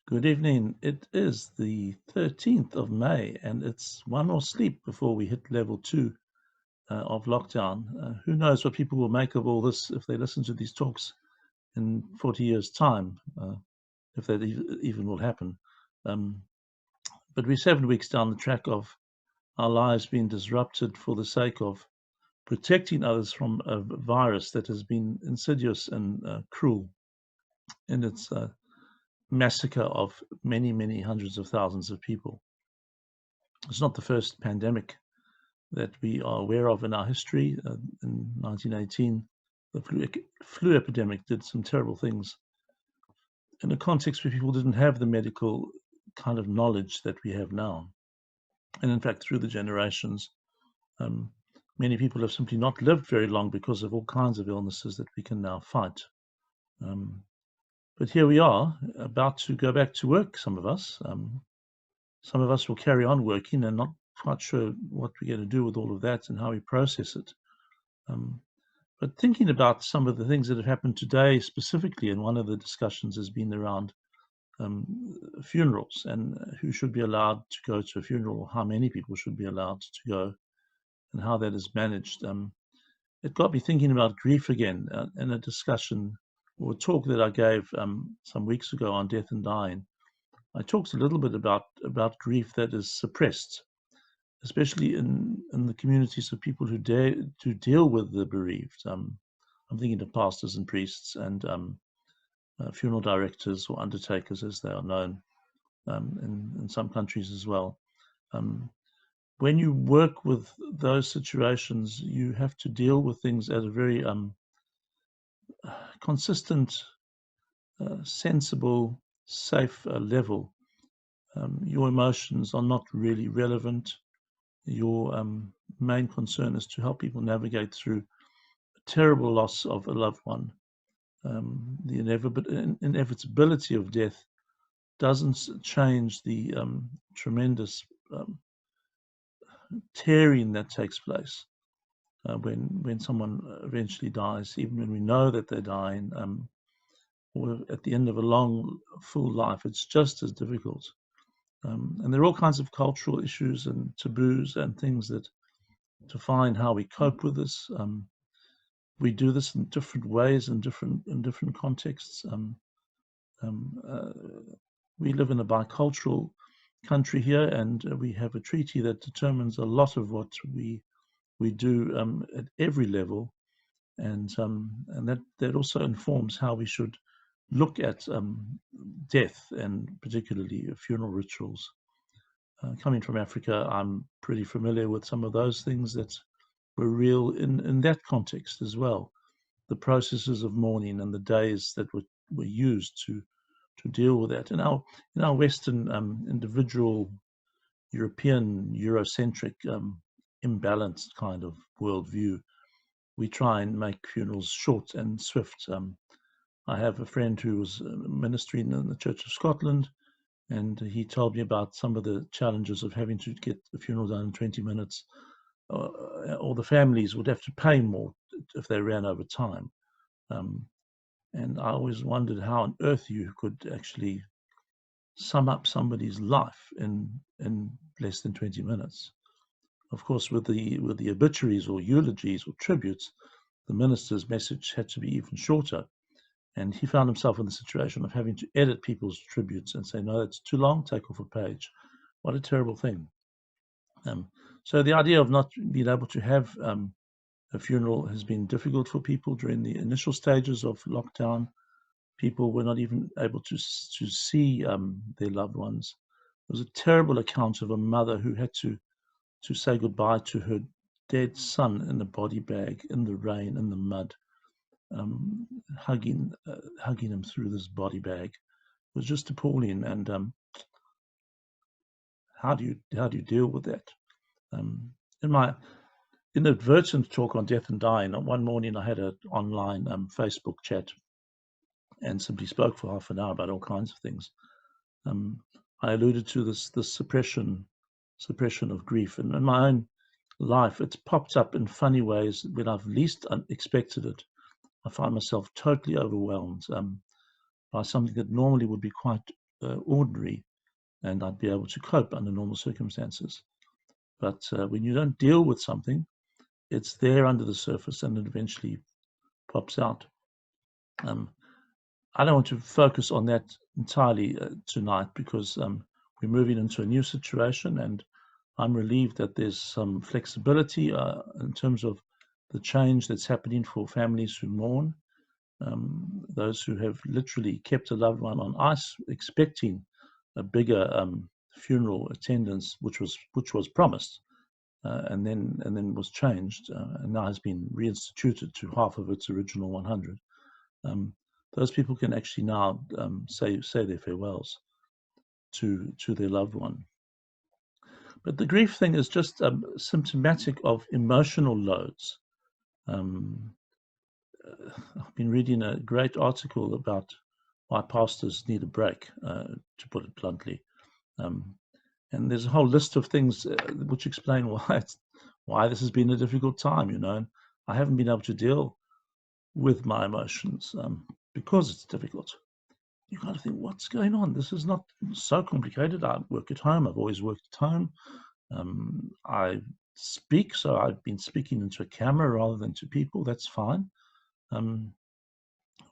Good evening. It is the 13th of May, and it's one more sleep before we hit level two of lockdown. Who knows what people will make of all this if they listen to these talks in 40 years' time, if that even will happen. Um, but we're 7 weeks down the track of our lives being disrupted for the sake of protecting others from a virus that has been insidious and cruel in its massacre of many, many hundreds of thousands of people. It's not the first pandemic that we are aware of in our history. In 1918, the flu epidemic did some terrible things in a context where people didn't have the medical kind of knowledge that we have now. And in fact, through the generations, um, many people have simply not lived very long because of all kinds of illnesses that we can now fight. Um, but here we are, about to go back to work, some of us. Some of us will carry on working and not quite sure what we're going to do with all of that and how we process it. Um, but thinking about some of the things that have happened today specifically, and one of the discussions has been around um, funerals and who should be allowed to go to a funeral, or how many people should be allowed to go, and how that is managed. It got me thinking about grief again in a discussion or a talk that I gave some weeks ago on death and dying. I talked a little bit about grief that is suppressed, especially in the communities of people who dare to deal with the bereaved. I'm thinking of pastors and priests and funeral directors or undertakers, as they are known in some countries as well. Um, when you work with those situations, you have to deal with things at a very consistent, sensible, safe level. Your emotions are not really relevant. Your main concern is to help people navigate through a terrible loss of a loved one. The inevitability of death doesn't change the tremendous tearing that takes place when someone eventually dies, even when we know that they're dying, or at the end of a long, full life. It's just as difficult. And there are all kinds of cultural issues and taboos and things that define how we cope with this. We do this in different ways in different contexts. Um, uh, we live in a bicultural country here, and we have a treaty that determines a lot of what we do at every level, and that also informs how we should look at death and particularly funeral rituals. Coming from Africa, I'm pretty familiar with some of those things that were real in that context as well. The processes of mourning and the days that were used to deal with that. In our Western individual European Eurocentric imbalanced kind of worldview, we try and make funerals short and swift. I have a friend who was ministering in the Church of Scotland, and he told me about some of the challenges of having to get the funeral done in 20 minutes, or the families would have to pay more if they ran over time. Um, and I always wondered how on earth you could actually sum up somebody's life in less than 20 minutes. Of course, with the obituaries or eulogies or tributes, the minister's message had to be even shorter. And he found himself in the situation of having to edit people's tributes and say, no, it's too long, take off a page. What a terrible thing. So the idea of not being able to have a funeral has been difficult for people during the initial stages of lockdown. People were not even able to see their loved ones. There was a terrible account of a mother who had to say goodbye to her dead son in a body bag, in the rain, in the mud, hugging him through this body bag. It was just appalling. And how do you deal with that? In my inadvertent talk on death and dying, one morning I had an online Facebook chat and simply spoke for half an hour about all kinds of things. I alluded to this suppression of grief, and in my own life, it's popped up in funny ways when I've least expected it. I find myself totally overwhelmed by something that normally would be quite ordinary, and I'd be able to cope under normal circumstances. But when you don't deal with something, it's there under the surface and it eventually pops out. I don't want to focus on that entirely tonight, because we're moving into a new situation, and I'm relieved that there's some flexibility in terms of the change that's happening for families who mourn, those who have literally kept a loved one on ice, expecting a bigger funeral attendance, which was promised, and then was changed, and now has been reinstituted to half of its original 100. Those people can actually now say their farewells to their loved one. But the grief thing is just symptomatic of emotional loads. I've been reading a great article about why pastors need a break, to put it bluntly. And there's a whole list of things which explain why this has been a difficult time, And I haven't been able to deal with my emotions because it's difficult. You got to think, what's going on? This is not so complicated. I work at home. I've always worked at home. I speak, so I've been speaking into a camera rather than to people. That's fine.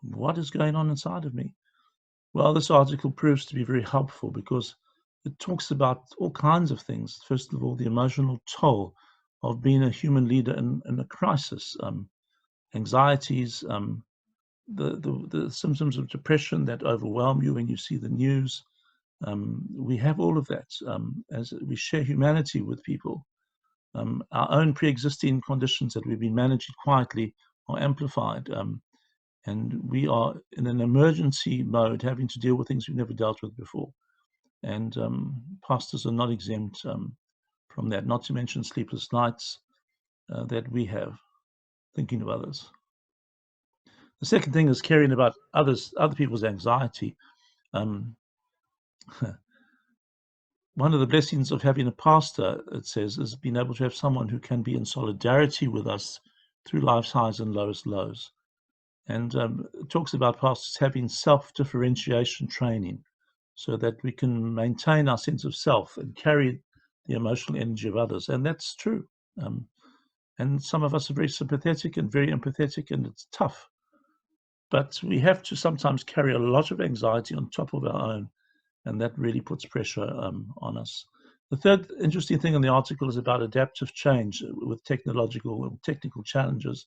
What is going on inside of me? Well, this article proves to be very helpful because it talks about all kinds of things. First of all, the emotional toll of being a human leader in a crisis, anxieties, the symptoms of depression that overwhelm you when you see the news. We have all of that as we share humanity with people. Our own pre-existing conditions that we've been managing quietly are amplified, and we are in an emergency mode, having to deal with things we've never dealt with before. And pastors are not exempt from that, not to mention sleepless nights that we have thinking of others. The second thing is caring about other people's anxiety. One of the blessings of having a pastor, it says, is being able to have someone who can be in solidarity with us through life's highs and lowest lows. And it talks about pastors having self-differentiation training so that we can maintain our sense of self and carry the emotional energy of others. And that's true. And some of us are very sympathetic and very empathetic, and it's tough. But we have to sometimes carry a lot of anxiety on top of our own, and that really puts pressure on us. The third interesting thing in the article is about adaptive change with technological and technical challenges.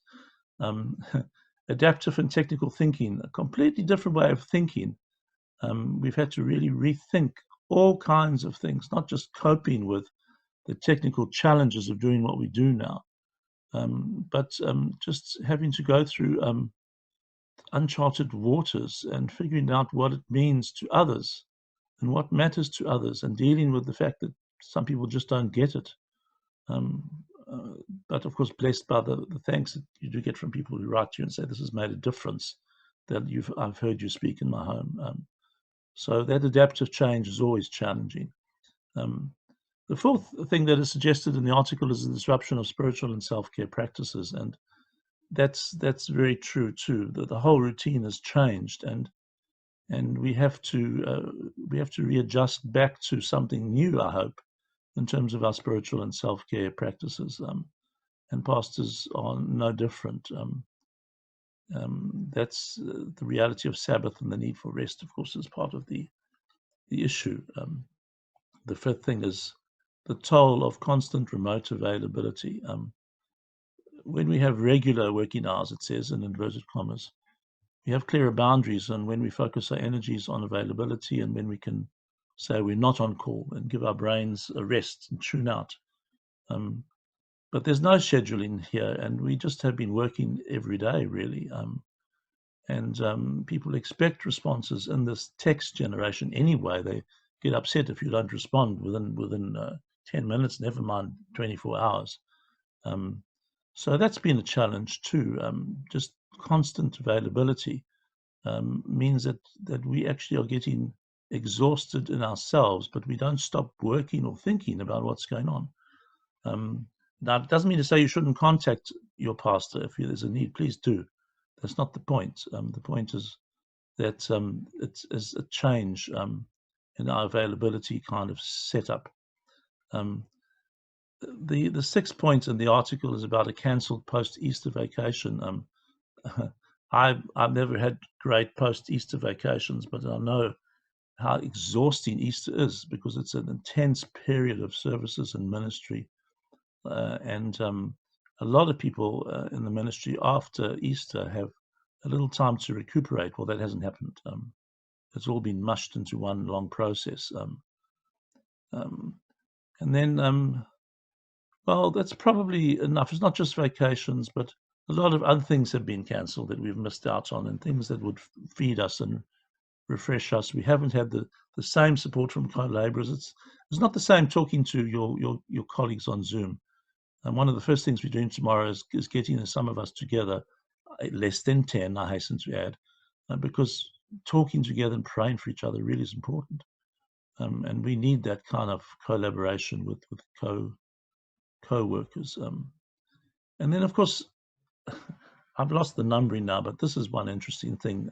Adaptive and technical thinking, a completely different way of thinking. We've had to really rethink all kinds of things, not just coping with the technical challenges of doing what we do now, but just having to go through uncharted waters and figuring out what it means to others and what matters to others, and dealing with the fact that some people just don't get it. But of course, blessed by the thanks that you do get from people who write to you and say, this has made a difference, that I've heard you speak in my home. So that adaptive change is always challenging. The fourth thing that is suggested in the article is the disruption of spiritual and self-care practices. And that's very true too. The whole routine has changed, and we have to readjust back to something new, I hope, in terms of our spiritual and self-care practices. And pastors are no different. That's the reality of Sabbath, and the need for rest, of course, is part of the issue. The fifth thing is the toll of constant remote availability. When we have regular working hours, it says in inverted commas, we have clearer boundaries on when we focus our energies on availability and when we can say we're not on call and give our brains a rest and tune out. But there's no scheduling here, and we just have been working every day, really. And people expect responses in this text generation anyway. They get upset if you don't respond within 10 minutes, never mind 24 hours. So that's been a challenge too. Just constant availability means that we actually are getting exhausted in ourselves, but we don't stop working or thinking about what's going on. Now, it doesn't mean to say you shouldn't contact your pastor if there's a need. Please do. That's not the point. The point is that it's a change in our availability kind of setup. The 6 points in the article is about a cancelled post-Easter vacation. I've never had great post-Easter vacations, but I know how exhausting Easter is because it's an intense period of services and ministry. And a lot of people in the ministry after Easter have a little time to recuperate. Well, that hasn't happened. It's all been mushed into one long process. And then, well, that's probably enough. It's not just vacations, but a lot of other things have been cancelled that we've missed out on, and things that would feed us and refresh us. We haven't had the same support from co-laborers. It's not the same talking to your colleagues on Zoom. And one of the first things we're doing tomorrow is getting some of us together, less than 10, I hasten to add, because talking together and praying for each other really is important. And we need that kind of collaboration with co-workers. And then, of course, I've lost the numbering now, but this is one interesting thing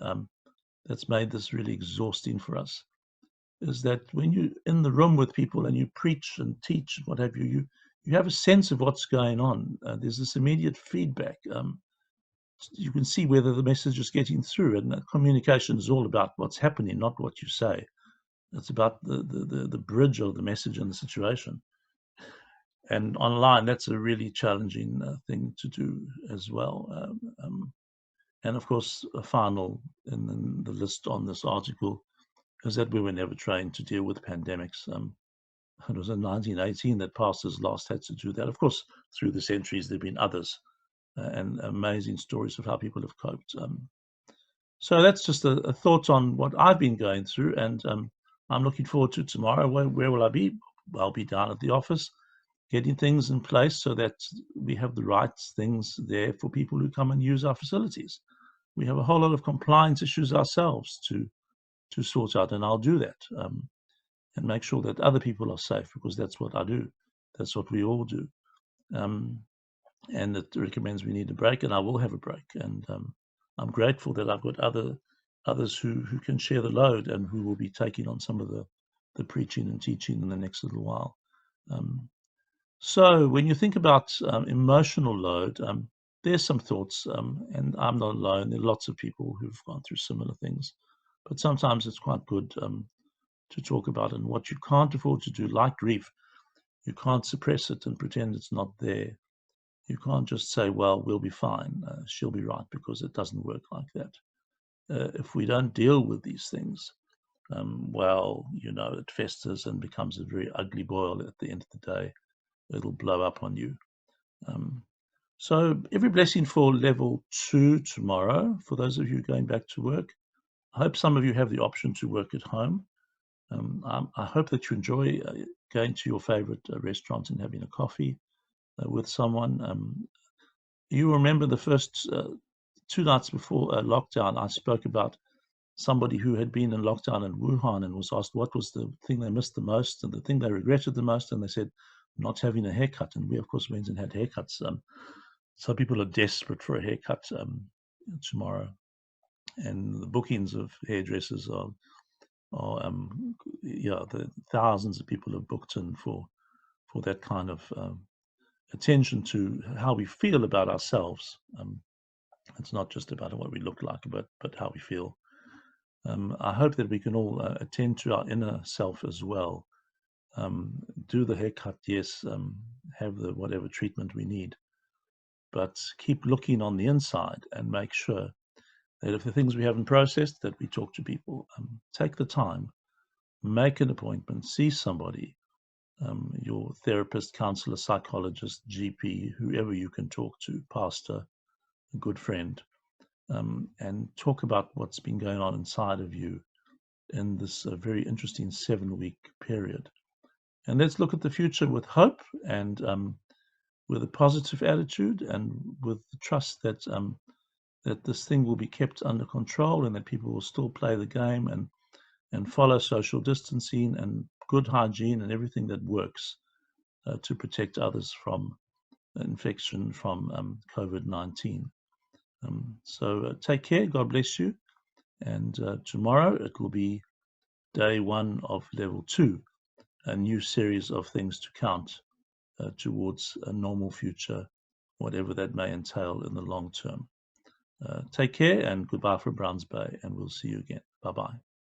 that's made this really exhausting for us, is that when you're in the room with people and you preach and teach and what have you, you have a sense of what's going on. There's this immediate feedback. You can see whether the message is getting through, and communication is all about what's happening, not what you say. It's about the bridge of the message and the situation. And online, that's a really challenging thing to do as well. And of course, a final in the list on this article is that we were never trained to deal with pandemics. It was in 1918 that pastors last had to do that. Of course, through the centuries, there have been others and amazing stories of how people have coped. So that's just a thought on what I've been going through, and I'm looking forward to tomorrow. Where will I be? Well, I'll be down at the office, getting things in place so that we have the right things there for people who come and use our facilities. We have a whole lot of compliance issues ourselves to sort out, and I'll do that and make sure that other people are safe, because that's what I do. That's what we all do. And it recommends we need a break, and I will have a break. And I'm grateful that I've got others who can share the load and who will be taking on some of the preaching and teaching in the next little while. So when you think about emotional load, there's some thoughts, and I'm not alone. There are lots of people who've gone through similar things, but sometimes it's quite good to talk about it. And what you can't afford to do, like grief, you can't suppress it and pretend it's not there. You can't just say, well, we'll be fine, she'll be right, because it doesn't work like that. If we don't deal with these things, well, it festers and becomes a very ugly boil at the end of the day. It'll blow up on you. So every blessing for level 2 tomorrow, for those of you going back to work. I hope some of you have the option to work at home. I hope that you enjoy going to your favorite restaurant and having a coffee with someone. You remember the first 2 nights before lockdown, I spoke about somebody who had been in lockdown in Wuhan and was asked what was the thing they missed the most and the thing they regretted the most, and they said not having a haircut. And we, of course, went and had haircuts. So people are desperate for a haircut tomorrow, and the bookings of hairdressers are the thousands of people have booked in for that kind of attention to how we feel about ourselves. It's not just about what we look like, but how we feel. I hope that we can all attend to our inner self as well. Do the haircut, yes, have the whatever treatment we need, but keep looking on the inside and make sure that if the things we haven't processed, that we talk to people. Take the time, make an appointment, see somebody, your therapist, counselor, psychologist, GP, whoever you can talk to, pastor, a good friend, and talk about what's been going on inside of you in this very interesting 7-week period. And let's look at the future with hope and with a positive attitude and with the trust that that this thing will be kept under control and that people will still play the game and follow social distancing and good hygiene and everything that works to protect others from infection from COVID-19. So take care. God bless you. And tomorrow it will be day one of level 2, a new series of things to count towards a normal future, whatever that may entail in the long term. Take care and goodbye from Browns Bay, and we'll see you again. Bye-bye.